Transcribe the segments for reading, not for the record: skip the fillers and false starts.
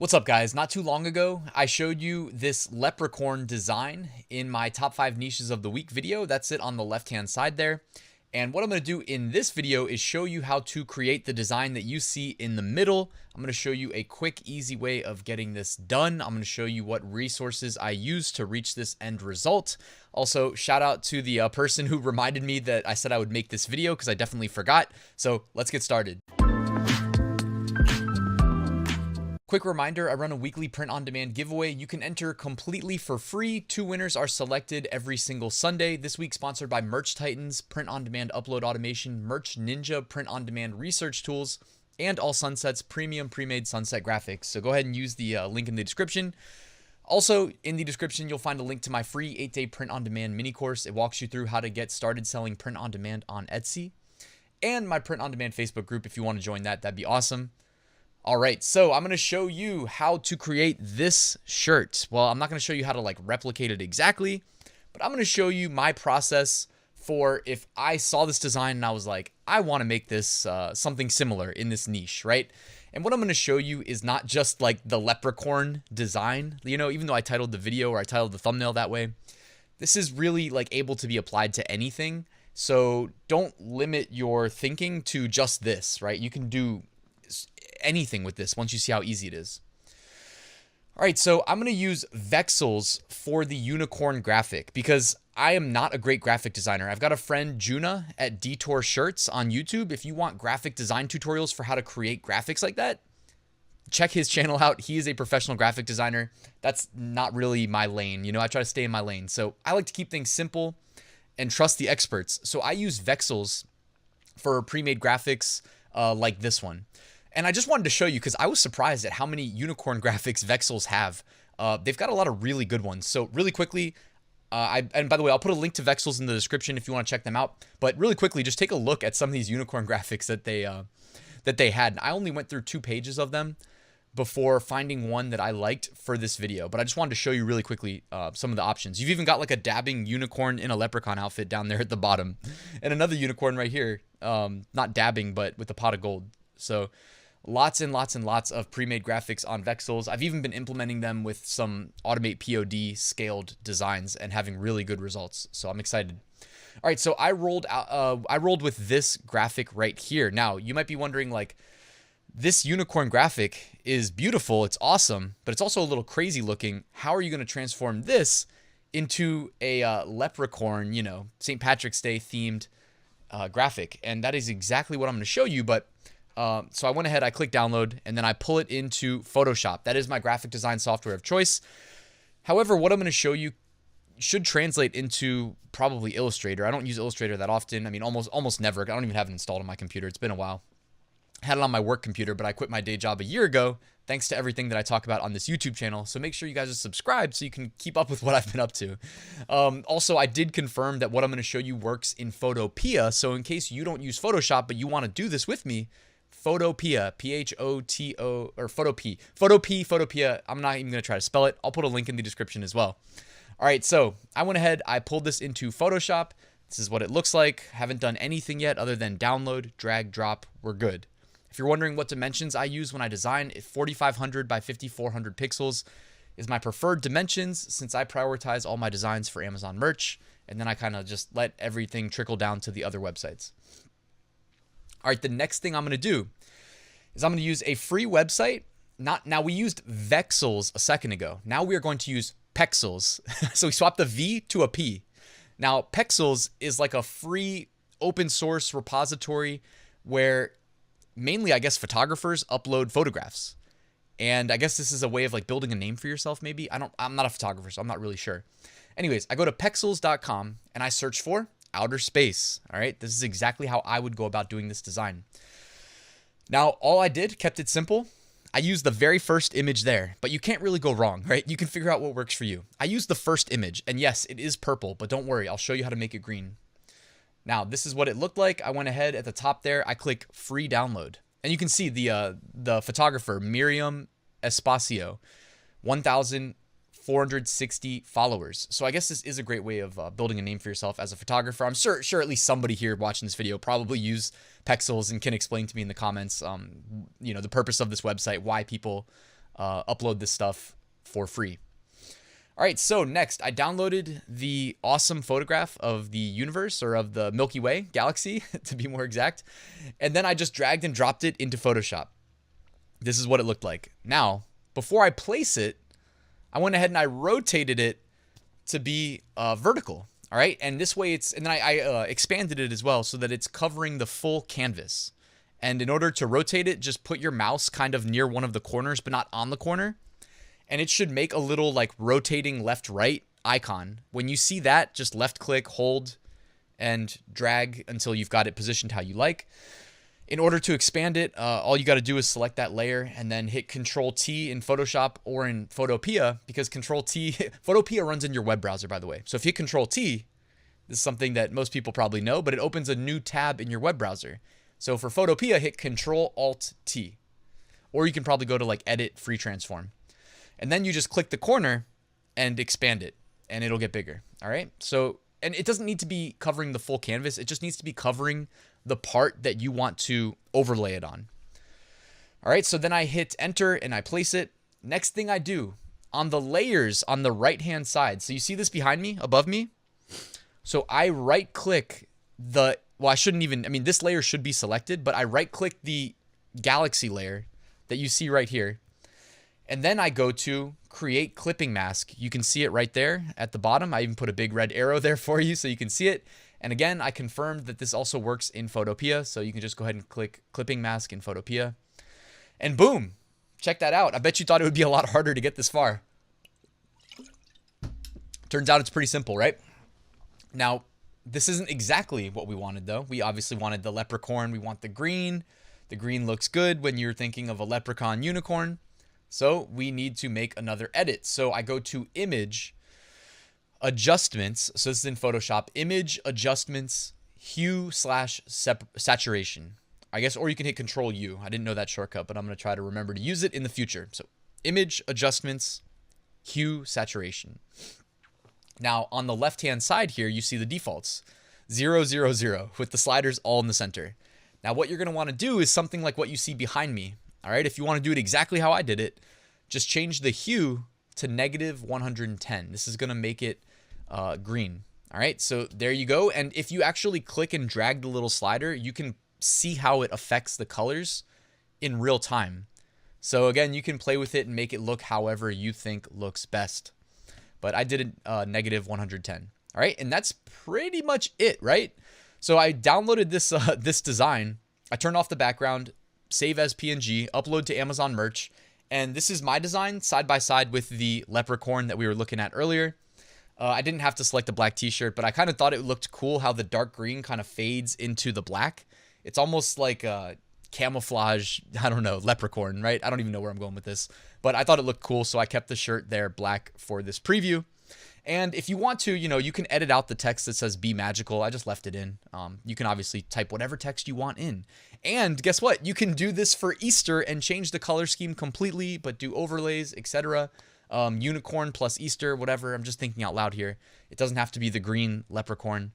What's up, guys? Not too long ago, I showed you this leprechaun design in my top 5 niches of the week video. That's it on the left-hand side there. And what I'm going to do in this video is show you how to create the design that you see in the middle. I'm going to show you a quick, easy way of getting this done. I'm going to show you what resources I use to reach this end result. Also, shout out to the person who reminded me that I said I would make this video because I definitely forgot. So let's get started. Quick reminder, I run a weekly print-on-demand giveaway. You can enter completely for free. 2 winners are selected every single Sunday. This week sponsored by Merch Titans, print-on-demand upload automation, Merch Ninja, print-on-demand research tools, and All Sunsets premium pre-made sunset graphics. So go ahead and use the link in the description. Also, in the description, you'll find a link to my free 8-day print-on-demand mini course. It walks you through how to get started selling print-on-demand on Etsy, and my print-on-demand Facebook group. If you want to join that, that'd be awesome. All right, so I'm going to show you how to create this shirt. Well, I'm not going to show you how to replicate it exactly, but I'm going to show you my process for if I saw this design and I was like, I want to make this something similar in this niche, right? And what I'm going to show you is not just the leprechaun design, even though I titled the video or I titled the thumbnail that way. This is really able to be applied to anything. So don't limit your thinking to just this, right? You can do anything with this once you see how easy it is. All right, so I'm going to use Vexels for the unicorn graphic because I am not a great graphic designer. I've got a friend, Juna, at Detour Shirts on YouTube. If you want graphic design tutorials for how to create graphics like that, check his channel out. He is a professional graphic designer. That's not really my lane. I try to stay in my lane. So I like to keep things simple and trust the experts. So I use Vexels for pre-made graphics like this one. And I just wanted to show you because I was surprised at how many unicorn graphics Vexels have. They've got a lot of really good ones. So really quickly, and by the way, I'll put a link to Vexels in the description if you want to check them out. But really quickly, just take a look at some of these unicorn graphics that they had. I only went through 2 pages of them before finding one that I liked for this video. But I just wanted to show you really quickly some of the options. You've even got a dabbing unicorn in a leprechaun outfit down there at the bottom. And another unicorn right here, not dabbing, but with a pot of gold. So lots and lots and lots of pre-made graphics on Vexels. I've even been implementing them with some AutomatePOD scaled designs and having really good results. So I'm excited. All right, so I rolled with this graphic right here. Now, you might be wondering, this unicorn graphic is beautiful, it's awesome, but it's also a little crazy looking. How are you going to transform this into a leprechaun, St. Patrick's Day themed graphic? And that is exactly what I'm going to show you, but so I went ahead, I clicked download, and then I pull it into Photoshop. That is my graphic design software of choice. However, what I'm going to show you should translate into probably Illustrator. I don't use Illustrator that often. I mean, almost never. I don't even have it installed on my computer. It's been a while. I had it on my work computer, but I quit my day job a year ago thanks to everything that I talk about on this YouTube channel. So make sure you guys are subscribed so you can keep up with what I've been up to. Also, I did confirm that what I'm going to show you works in Photopea. So in case you don't use Photoshop, but you want to do this with me, Photopea, P-H-O-T-O, or Photopea. I'm not even going to try to spell it. I'll put a link in the description as well. All right, so I went ahead, I pulled this into Photoshop. This is what it looks like. Haven't done anything yet other than download, drag, drop. We're good. If you're wondering what dimensions I use when I design, 4500 by 5400 pixels is my preferred dimensions since I prioritize all my designs for Amazon merch, and then I kind of just let everything trickle down to the other websites. All right, the next thing I'm going to do is I'm going to use a free website. Now we used Vexels a second ago. Now we are going to use Pexels. So we swapped the V to a P. Now Pexels is a free open source repository where mainly, I guess, photographers upload photographs. And I guess this is a way of building a name for yourself maybe. I'm not a photographer, so I'm not really sure. Anyways, I go to pexels.com and I search for outer space. All right, this is exactly how I would go about doing this design. Now, all I did, kept it simple. I used the very first image there, but you can't really go wrong, right? You can figure out what works for you. I used the first image, and yes, it is purple, but don't worry, I'll show you how to make it green. Now, this is what it looked like. I went ahead at the top there, I click free download, and you can see the photographer, Miriam Espacio, 1,460 followers. So I guess this is a great way of building a name for yourself as a photographer. I'm sure at least somebody here watching this video probably use Pexels and can explain to me in the comments, the purpose of this website, why people upload this stuff for free. All right, so next I downloaded the awesome photograph of the universe, or of the Milky Way galaxy to be more exact, and then I just dragged and dropped it into Photoshop. This is what it looked like. Now, before I place it, I went ahead and I rotated it to be vertical. All right, and this way and then I expanded it as well so that it's covering the full canvas. And in order to rotate it, just put your mouse kind of near one of the corners, but not on the corner. And it should make a little like rotating left-right icon. When you see that, just left click, hold, and drag until you've got it positioned how you like. In order to expand it, all you got to do is select that layer and then hit Control T in Photoshop or in Photopea, because Control T, Photopea runs in your web browser, by the way. So if you hit Control T, this is something that most people probably know, but it opens a new tab in your web browser. So for Photopea, hit Control Alt T, or you can probably go to like Edit Free Transform. And then you just click the corner and expand it, and it'll get bigger. All right. So, and it doesn't need to be covering the full canvas. It just needs to be covering the part that you want to overlay it on. All right. So then I hit enter and I place it. Next thing I do on the layers on the right-hand side. So you see this behind me, above me. So I right click this layer should be selected, but I right click the galaxy layer that you see right here. And then I go to create clipping mask. You can see it right there at the bottom. I even put a big red arrow there for you so you can see it. And again, I confirmed that this also works in Photopea. So you can just go ahead and click clipping mask in Photopea. And boom, check that out. I bet you thought it would be a lot harder to get this far. Turns out it's pretty simple, right? Now, this isn't exactly what we wanted though. We obviously wanted the leprechaun. We want the green. The green looks good when you're thinking of a leprechaun unicorn. So we need to make another edit. So I go to Image, Adjustments. So this is in Photoshop. Image, Adjustments, Hue/Saturation. I guess, or you can hit Control U. I didn't know that shortcut, but I'm going to try to remember to use it in the future. So Image, Adjustments, Hue, Saturation. Now on the left-hand side here, you see the defaults. 0, 0, 0 with the sliders all in the center. Now what you're going to want to do is something like what you see behind me. All right, if you want to do it exactly how I did it, just change the hue to -110. This is going to make it green. All right, so there you go. And if you actually click and drag the little slider, you can see how it affects the colors in real time. So again, you can play with it and make it look however you think looks best. But I did it -110. All right, and that's pretty much it, right? So I downloaded this this design. I turned off the background, save as PNG, upload to Amazon merch. And this is my design side by side with the leprechaun that we were looking at earlier. I didn't have to select the black t-shirt, but I kind of thought it looked cool how the dark green kind of fades into the black. It's almost like a camouflage, I don't know, leprechaun, right? I don't even know where I'm going with this, but I thought it looked cool. So I kept the shirt there black for this preview. And if you want to, you can edit out the text that says "Be Magical." I just left it in. You can obviously type whatever text you want in. And guess what? You can do this for Easter and change the color scheme completely, but do overlays, etc. Unicorn plus Easter, whatever. I'm just thinking out loud here. It doesn't have to be the green leprechaun.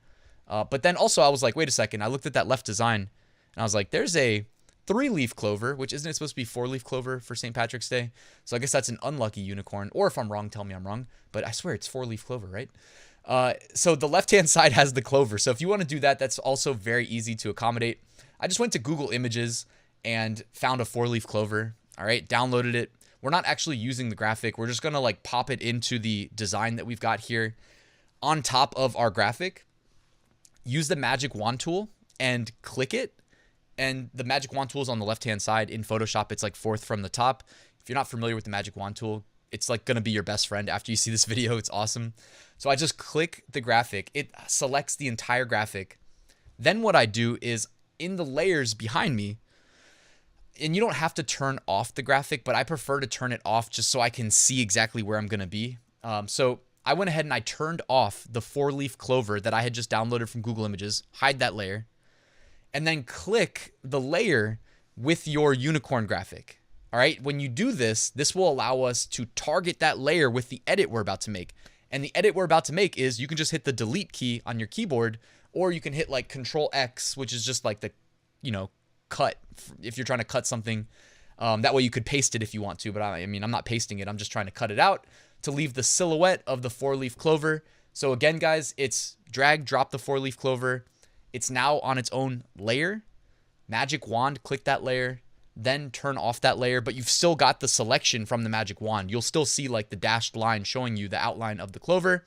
But then also I was like, wait a second. I looked at that left design and I was like, there's a 3-leaf clover, which isn't it supposed to be 4-leaf clover for St. Patrick's Day? So I guess that's an unlucky unicorn. Or if I'm wrong, tell me I'm wrong. But I swear it's 4-leaf clover, right? So the left-hand side has the clover. So if you want to do that, that's also very easy to accommodate. I just went to Google Images and found a 4-leaf clover. All right, downloaded it. We're not actually using the graphic. We're just going to like pop it into the design that we've got here on top of our graphic. Use the magic wand tool and click it. And the magic wand tool is on the left-hand side. In Photoshop, it's like 4th from the top. If you're not familiar with the magic wand tool, it's like going to be your best friend after you see this video. It's awesome. So I just click the graphic. It selects the entire graphic. Then what I do is in the layers behind me, and you don't have to turn off the graphic, but I prefer to turn it off just so I can see exactly where I'm going to be. So I went ahead and I turned off the 4-leaf clover that I had just downloaded from Google Images, hide that layer, and then click the layer with your unicorn graphic. All right, when you do this, this will allow us to target that layer with the edit we're about to make. And the edit we're about to make is you can just hit the delete key on your keyboard, or you can hit like Control X, which is just like the, cut if you're trying to cut something. That way you could paste it if you want to, but I mean, I'm not pasting it. I'm just trying to cut it out to leave the silhouette of the 4-leaf clover. So again, guys, it's drag, drop the 4-leaf clover. It's now on its own layer. Magic wand, click that layer, then turn off that layer, but you've still got the selection from the magic wand. You'll still see like the dashed line showing you the outline of the clover.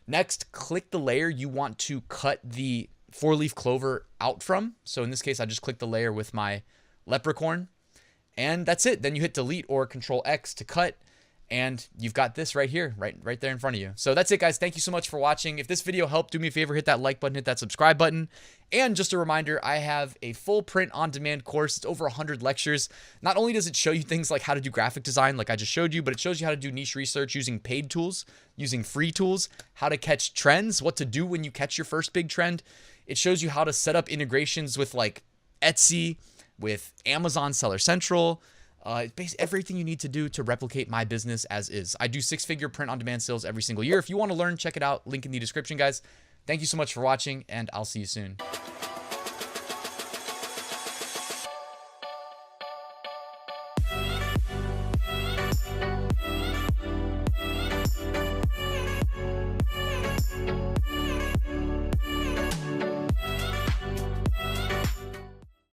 Next, click the layer you want to cut the 4-leaf clover out from. So in this case, I just click the layer with my leprechaun, and that's it. Then you hit delete or Control X to cut, and you've got this right here, right there in front of you. So that's it, guys. Thank you so much for watching. If this video helped, do me a favor, hit that like button, hit that subscribe button. And just a reminder, I have a full print on demand course. It's over 100 lectures. Not only does it show you things like how to do graphic design, like I just showed you, but it shows you how to do niche research using paid tools, using free tools, how to catch trends, what to do when you catch your first big trend. It shows you how to set up integrations with like Etsy, with Amazon Seller Central, basically everything you need to do to replicate my business as is. I do 6-figure print on demand sales every single year. If you want to learn, check it out. Link in the description, guys. Thank you so much for watching, and I'll see you soon.